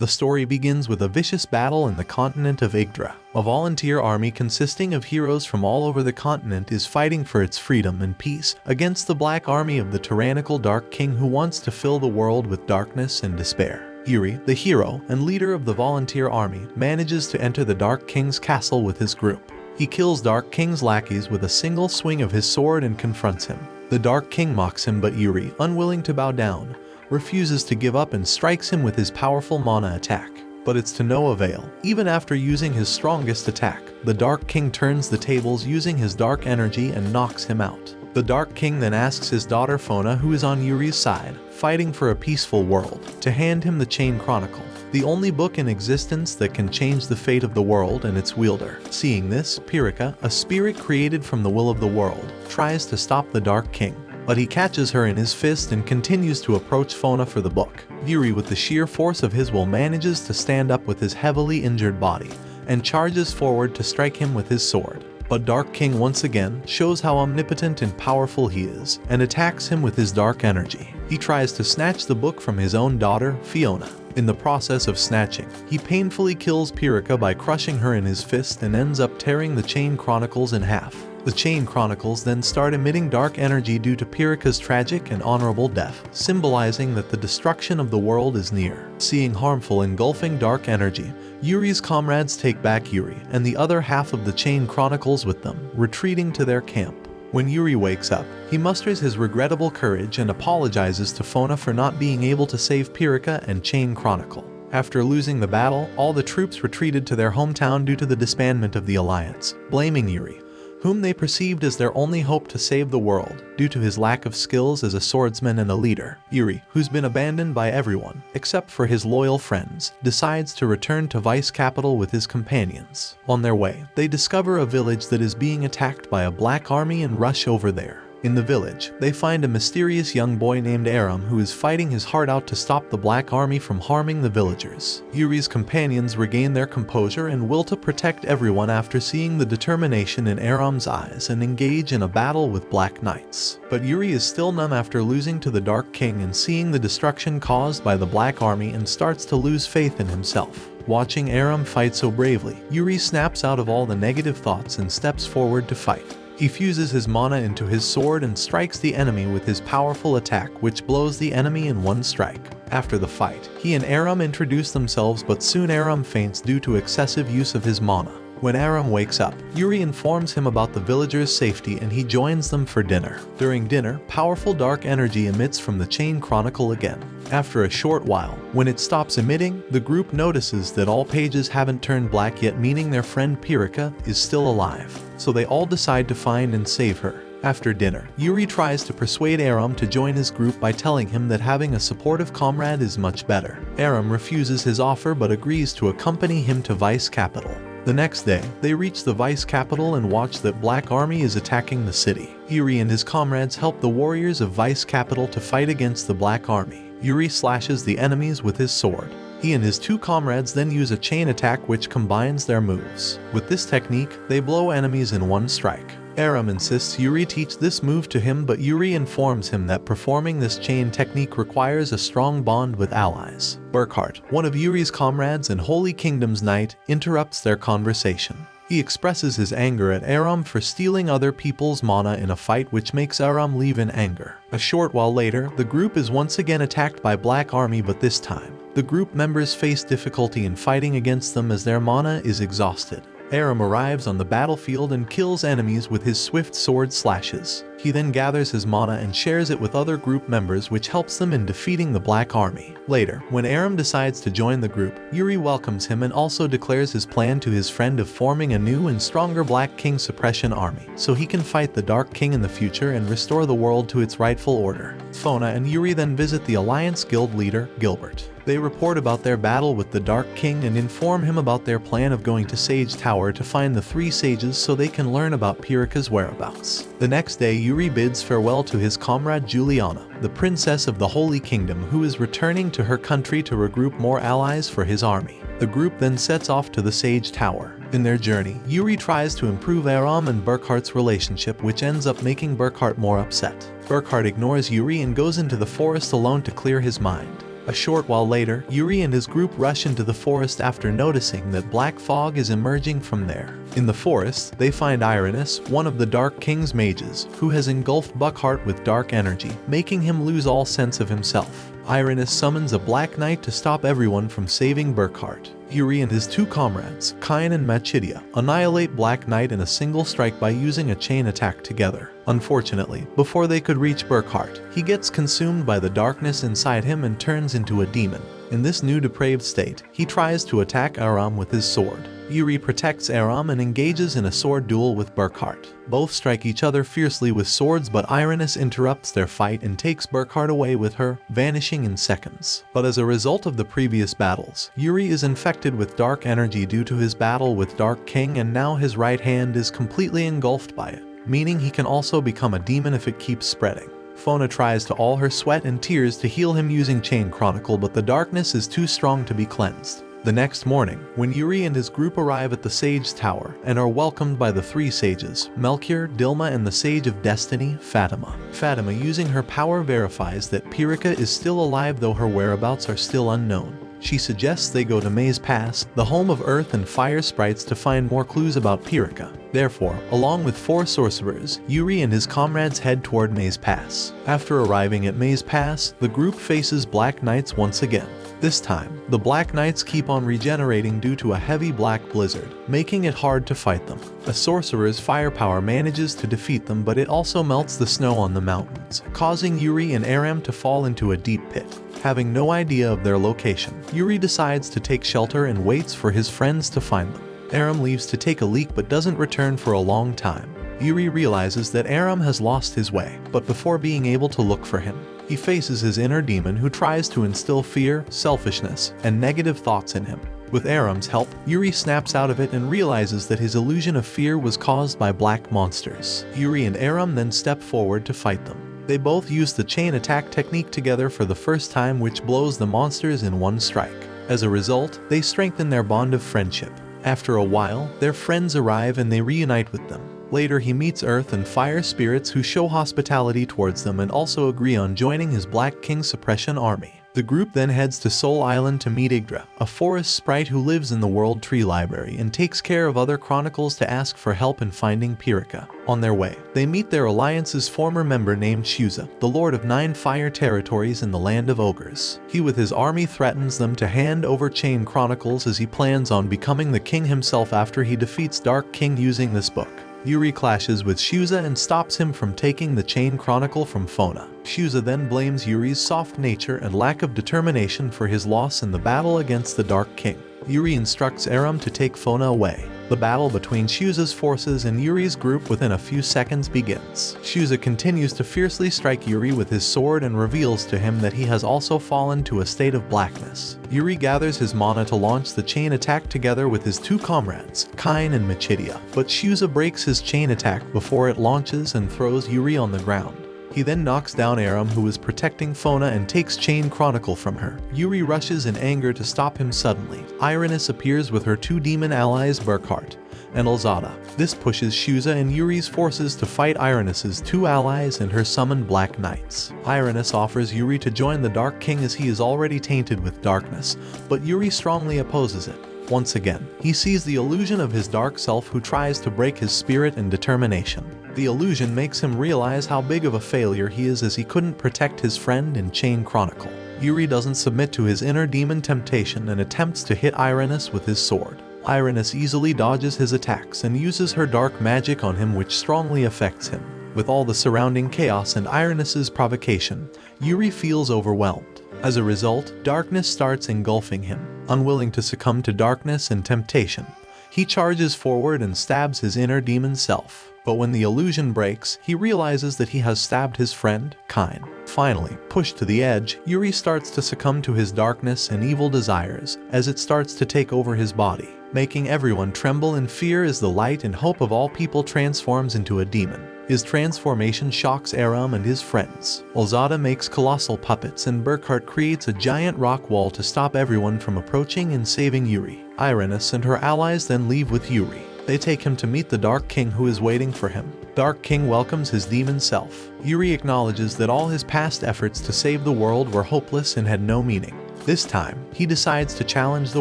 The story begins with a vicious battle in the continent of Yggdra. A volunteer army consisting of heroes from all over the continent is fighting for its freedom and peace against the black army of the tyrannical Dark King who wants to fill the world with darkness and despair. Yuri, the hero and leader of the volunteer army, manages to enter the Dark King's castle with his group. He kills Dark King's lackeys with a single swing of his sword and confronts him. The Dark King mocks him, but Yuri, unwilling to bow down, refuses to give up and strikes him with his powerful mana attack. But it's to no avail. Even after using his strongest attack, the Dark King turns the tables using his dark energy and knocks him out. The Dark King then asks his daughter Fona, who is on Yuri's side, fighting for a peaceful world, to hand him the Chain Chronicle, the only book in existence that can change the fate of the world and its wielder. Seeing this, Pirika, a spirit created from the will of the world, tries to stop the Dark King. But he catches her in his fist and continues to approach Fona for the book. Yuri, with the sheer force of his will, manages to stand up with his heavily injured body and charges forward to strike him with his sword. But Dark King once again shows how omnipotent and powerful he is and attacks him with his dark energy. He tries to snatch the book from his own daughter, Fiona. In the process of snatching, he painfully kills Pirika by crushing her in his fist and ends up tearing the Chain Chronicles in half. The Chain Chronicles then start emitting dark energy due to Pirika's tragic and honorable death, symbolizing that the destruction of the world is near. Seeing harmful engulfing dark energy, Yuri's comrades take back Yuri and the other half of the Chain Chronicles with them, retreating to their camp. When Yuri wakes up, he musters his regrettable courage and apologizes to Fona for not being able to save Pirika and Chain Chronicle. After losing the battle, all the troops retreated to their hometown due to the disbandment of the Alliance, blaming Yuri, whom they perceived as their only hope to save the world due to his lack of skills as a swordsman and a leader. Yuri, who's been abandoned by everyone except for his loyal friends, decides to return to Vice Capital with his companions. On their way, they discover a village that is being attacked by a black army and rush over there. In the village, they find a mysterious young boy named Aram who is fighting his heart out to stop the Black Army from harming the villagers. Yuri's companions regain their composure and will to protect everyone after seeing the determination in Aram's eyes and engage in a battle with Black Knights. But Yuri is still numb after losing to the Dark King and seeing the destruction caused by the Black Army and starts to lose faith in himself. Watching Aram fight so bravely, Yuri snaps out of all the negative thoughts and steps forward to fight. He fuses his mana into his sword and strikes the enemy with his powerful attack, which blows the enemy in one strike. After the fight, he and Aram introduce themselves, but soon Aram faints due to excessive use of his mana. When Aram wakes up, Yuri informs him about the villagers' safety and he joins them for dinner. During dinner, powerful dark energy emits from the Chain Chronicle again. After a short while, when it stops emitting, the group notices that all pages haven't turned black yet, meaning their friend Pirika is still alive. So they all decide to find and save her. After dinner, Yuri tries to persuade Aram to join his group by telling him that having a supportive comrade is much better. Aram refuses his offer but agrees to accompany him to Vice Capital. The next day, they reach the Vice Capital and watch that Black Army is attacking the city. Yuri and his comrades help the warriors of Vice Capital to fight against the Black Army. Yuri slashes the enemies with his sword. He and his two comrades then use a chain attack which combines their moves. With this technique, they blow enemies in one strike. Aram insists Yuri teach this move to him, but Yuri informs him that performing this chain technique requires a strong bond with allies. Burkhart, one of Yuri's comrades and Holy Kingdom's knight, interrupts their conversation. He expresses his anger at Aram for stealing other people's mana in a fight, which makes Aram leave in anger. A short while later, the group is once again attacked by Black Army, but this time, the group members face difficulty in fighting against them as their mana is exhausted. Aram arrives on the battlefield and kills enemies with his swift sword slashes. He then gathers his mana and shares it with other group members, which helps them in defeating the Black Army. Later, when Aram decides to join the group, Yuri welcomes him and also declares his plan to his friend of forming a new and stronger Black King suppression army, so he can fight the Dark King in the future and restore the world to its rightful order. Fona and Yuri then visit the Alliance Guild leader, Gilbert. They report about their battle with the Dark King and inform him about their plan of going to Sage Tower to find the three sages so they can learn about Pirika's whereabouts. The next day, Yuri bids farewell to his comrade Juliana, the princess of the Holy Kingdom, who is returning to her country to regroup more allies for his army. The group then sets off to the Sage Tower. In their journey, Yuri tries to improve Aram and Burkhart's relationship, which ends up making Burkhart more upset. Burkhart ignores Yuri and goes into the forest alone to clear his mind. A short while later, Yuri and his group rush into the forest after noticing that black fog is emerging from there. In the forest, they find Irenis, one of the Dark King's mages, who has engulfed Buckhart with dark energy, making him lose all sense of himself. Irenis summons a Black Knight to stop everyone from saving Burkhart. Yuri and his two comrades, Kine and Machidia, annihilate Black Knight in a single strike by using a chain attack together. Unfortunately, before they could reach Burkhart, he gets consumed by the darkness inside him and turns into a demon. In this new depraved state, he tries to attack Aram with his sword. Yuri protects Aram and engages in a sword duel with Burkhart. Both strike each other fiercely with swords, but Irenis interrupts their fight and takes Burkhart away with her, vanishing in seconds. But as a result of the previous battles, Yuri is infected with dark energy due to his battle with Dark King, and now his right hand is completely engulfed by it, meaning he can also become a demon if it keeps spreading. Fona tries to all her sweat and tears to heal him using Chain Chronicle, but the darkness is too strong to be cleansed. The next morning, when Yuri and his group arrive at the Sage Tower and are welcomed by the three sages, Melchior, Dilma, and the Sage of Destiny, Fatima. Fatima, using her power, verifies that Pirika is still alive, though her whereabouts are still unknown. She suggests they go to Maze Pass, the home of earth and fire sprites, to find more clues about Pirika. Therefore, along with 4 sorcerers, Yuri and his comrades head toward Maze Pass. After arriving at Maze Pass, the group faces Black Knights once again. This time, the Black Knights keep on regenerating due to a heavy black blizzard, making it hard to fight them. A sorcerer's firepower manages to defeat them, but it also melts the snow on the mountains, causing Yuri and Aram to fall into a deep pit. Having no idea of their location, Yuri decides to take shelter and waits for his friends to find them. Aram leaves to take a leak but doesn't return for a long time. Yuri realizes that Aram has lost his way, but before being able to look for him, he faces his inner demon, who tries to instill fear, selfishness, and negative thoughts in him. With Aram's help, Yuri snaps out of it and realizes that his illusion of fear was caused by black monsters. Yuri and Aram then step forward to fight them. They both use the chain attack technique together for the first time, which blows the monsters in one strike. As a result, they strengthen their bond of friendship. After a while, their friends arrive and they reunite with them. Later, he meets earth and fire spirits who show hospitality towards them and also agree on joining his Black King suppression army. The group then heads to Soul Island to meet Yggdra, a forest sprite who lives in the World Tree Library and takes care of other chronicles to ask for help in finding Pirika. On their way, they meet their alliance's former member named Shuza, the Lord of 9 fire territories in the Land of Ogres. He with his army threatens them to hand over Chain Chronicles, as he plans on becoming the king himself after he defeats Dark King using this book. Yuri clashes with Shuza and stops him from taking the Chain Chronicle from Fona. Shuza then blames Yuri's soft nature and lack of determination for his loss in the battle against the Dark King. Yuri instructs Aram to take Fona away. The battle between Shuza's forces and Yuri's group within a few seconds begins. Shuza continues to fiercely strike Yuri with his sword and reveals to him that he has also fallen to a state of blackness. Yuri gathers his mana to launch the chain attack together with his 2 comrades, Kine and Machidia, but Shuza breaks his chain attack before it launches and throws Yuri on the ground. He then knocks down Aram, who is protecting Fona, and takes Chain Chronicle from her. Yuri rushes in anger to stop him suddenly. Irenis appears with her 2 demon allies, Burkhart and Elzada. This pushes Shuza and Yuri's forces to fight Irenis's 2 allies and her summoned Black Knights. Irenis offers Yuri to join the Dark King as he is already tainted with darkness, but Yuri strongly opposes it. Once again, he sees the illusion of his dark self, who tries to break his spirit and determination. The illusion makes him realize how big of a failure he is, as he couldn't protect his friend in Chain Chronicle. Yuri doesn't submit to his inner demon temptation and attempts to hit Irenis with his sword. Irenis easily dodges his attacks and uses her dark magic on him, which strongly affects him. With all the surrounding chaos and Irenis's provocation, Yuri feels overwhelmed. As a result, darkness starts engulfing him. Unwilling to succumb to darkness and temptation, he charges forward and stabs his inner demon self. But when the illusion breaks, he realizes that he has stabbed his friend, Kine. Finally, pushed to the edge, Yuri starts to succumb to his darkness and evil desires as it starts to take over his body, making everyone tremble in fear as the light and hope of all people transforms into a demon. His transformation shocks Aram and his friends. Elzada makes colossal puppets, and Burkhart creates a giant rock wall to stop everyone from approaching and saving Yuri. Irenis and her allies then leave with Yuri. They take him to meet the Dark King, who is waiting for him. Dark King welcomes his demon self. Yuri acknowledges that all his past efforts to save the world were hopeless and had no meaning. This time, he decides to challenge the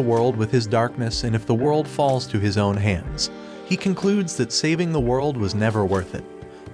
world with his darkness, and if the world falls to his own hands, he concludes that saving the world was never worth it.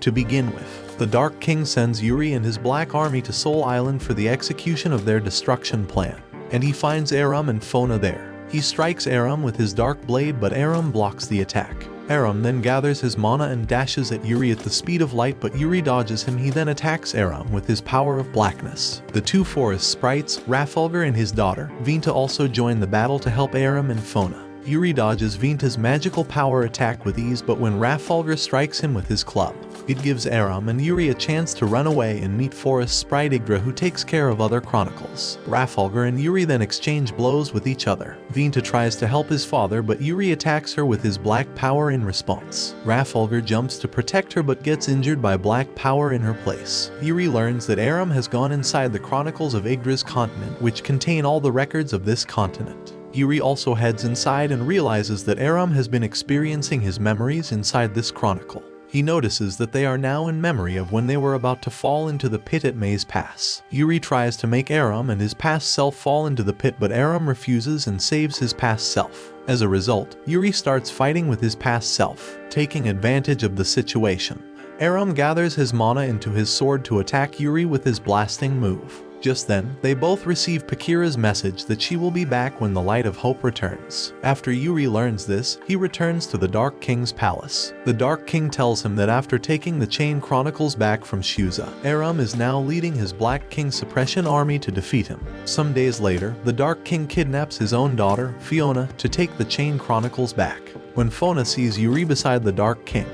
To begin with, the Dark King sends Yuri and his Black Army to Soul Island for the execution of their destruction plan, and he finds Aram and Fona there. He strikes Aram with his Dark Blade, but Aram blocks the attack. Aram then gathers his mana and dashes at Yuri at the speed of light, but Yuri dodges him. He then attacks Aram with his power of blackness. The two forest sprites, Rafalgar and his daughter, Vinta, also join the battle to help Aram and Fona. Yuri dodges Vinta's magical power attack with ease, but when Rafalgar strikes him with his club, it gives Aram and Yuri a chance to run away and meet Forest Sprite Yggdra, who takes care of other Chronicles. Rafalgar and Yuri then exchange blows with each other. Vinta tries to help his father, but Yuri attacks her with his black power in response. Rafalgar jumps to protect her but gets injured by black power in her place. Yuri learns that Aram has gone inside the Chronicles of Yggdra's continent, which contain all the records of this continent. Yuri also heads inside and realizes that Aram has been experiencing his memories inside this chronicle. He notices that they are now in memory of when they were about to fall into the pit at Maze Pass. Yuri tries to make Aram and his past self fall into the pit, but Aram refuses and saves his past self. As a result, Yuri starts fighting with his past self, taking advantage of the situation. Aram gathers his mana into his sword to attack Yuri with his blasting move. Just then, they both receive Pakira's message that she will be back when the Light of Hope returns. After Yuri learns this, he returns to the Dark King's palace. The Dark King tells him that after taking the Chain Chronicles back from Shuza, Aram is now leading his Black King Suppression army to defeat him. Some days later, the Dark King kidnaps his own daughter, Fiona, to take the Chain Chronicles back. When Fona sees Yuri beside the Dark King,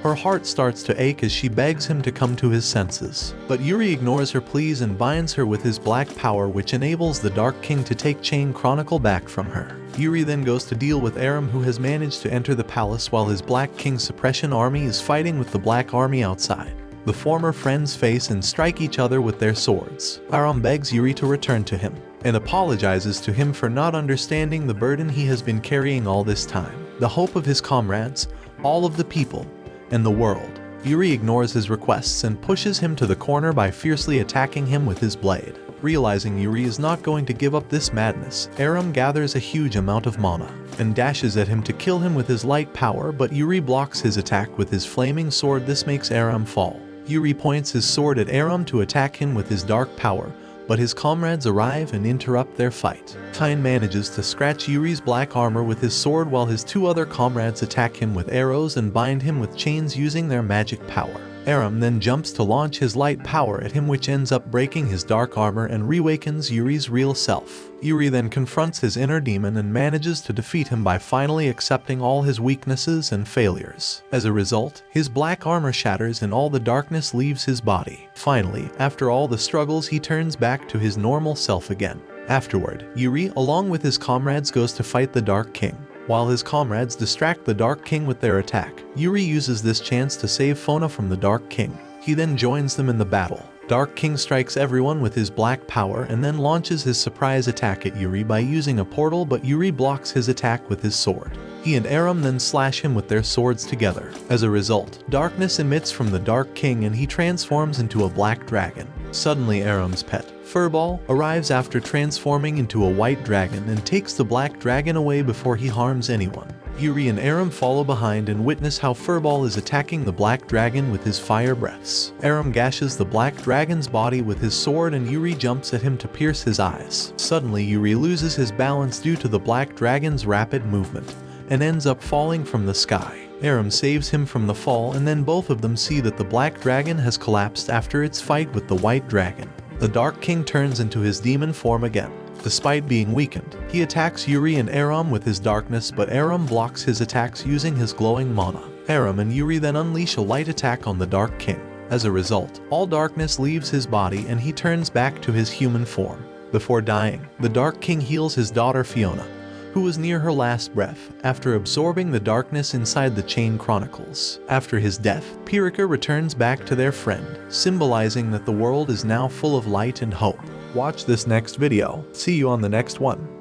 her heart starts to ache as she begs him to come to his senses. But Yuri ignores her pleas and binds her with his black power, which enables the Dark King to take Chain Chronicle back from her. Yuri then goes to deal with Aram, who has managed to enter the palace while his Black King Suppression army is fighting with the Black Army outside. The former friends face and strike each other with their swords. Aram begs Yuri to return to him, and apologizes to him for not understanding the burden he has been carrying all this time. The hope of his comrades, all of the people, and the world. Yuri ignores his requests and pushes him to the corner by fiercely attacking him with his blade. Realizing Yuri is not going to give up this madness, Aram gathers a huge amount of mana and dashes at him to kill him with his light power, but Yuri blocks his attack with his flaming sword. This makes Aram fall. Yuri points his sword at Aram to attack him with his dark power, but his comrades arrive and interrupt their fight. Tyne manages to scratch Yuri's black armor with his sword while his two other comrades attack him with arrows and bind him with chains using their magic power. Aram then jumps to launch his light power at him, which ends up breaking his dark armor and reawakens Yuri's real self. Yuri then confronts his inner demon and manages to defeat him by finally accepting all his weaknesses and failures. As a result, his black armor shatters and all the darkness leaves his body. Finally, after all the struggles, he turns back to his normal self again. Afterward, Yuri, along with his comrades, goes to fight the Dark King. While his comrades distract the Dark King with their attack, Yuri uses this chance to save Fona from the Dark King. He then joins them in the battle. Dark King strikes everyone with his black power and then launches his surprise attack at Yuri by using a portal, but Yuri blocks his attack with his sword. He and Aram then slash him with their swords together. As a result, darkness emits from the Dark King and he transforms into a black dragon. Suddenly, Aram's pet, Furball, arrives after transforming into a white dragon and takes the black dragon away before he harms anyone. Yuri and Aram follow behind and witness how Furball is attacking the black dragon with his fire breaths. Aram gashes the black dragon's body with his sword and Yuri jumps at him to pierce his eyes. Suddenly, Yuri loses his balance due to the black dragon's rapid movement and ends up falling from the sky. Aram saves him from the fall, and then both of them see that the black dragon has collapsed after its fight with the white dragon. The Dark King turns into his demon form again. Despite being weakened, he attacks Yuri and Aram with his darkness, but Aram blocks his attacks using his glowing mana. Aram and Yuri then unleash a light attack on the Dark King. As a result, all darkness leaves his body and he turns back to his human form. Before dying, the Dark King heals his daughter Fiona, who was near her last breath, after absorbing the darkness inside the Chain Chronicles. After his death, Pirika returns back to their friend, symbolizing that the world is now full of light and hope. Watch this next video. See you on the next one.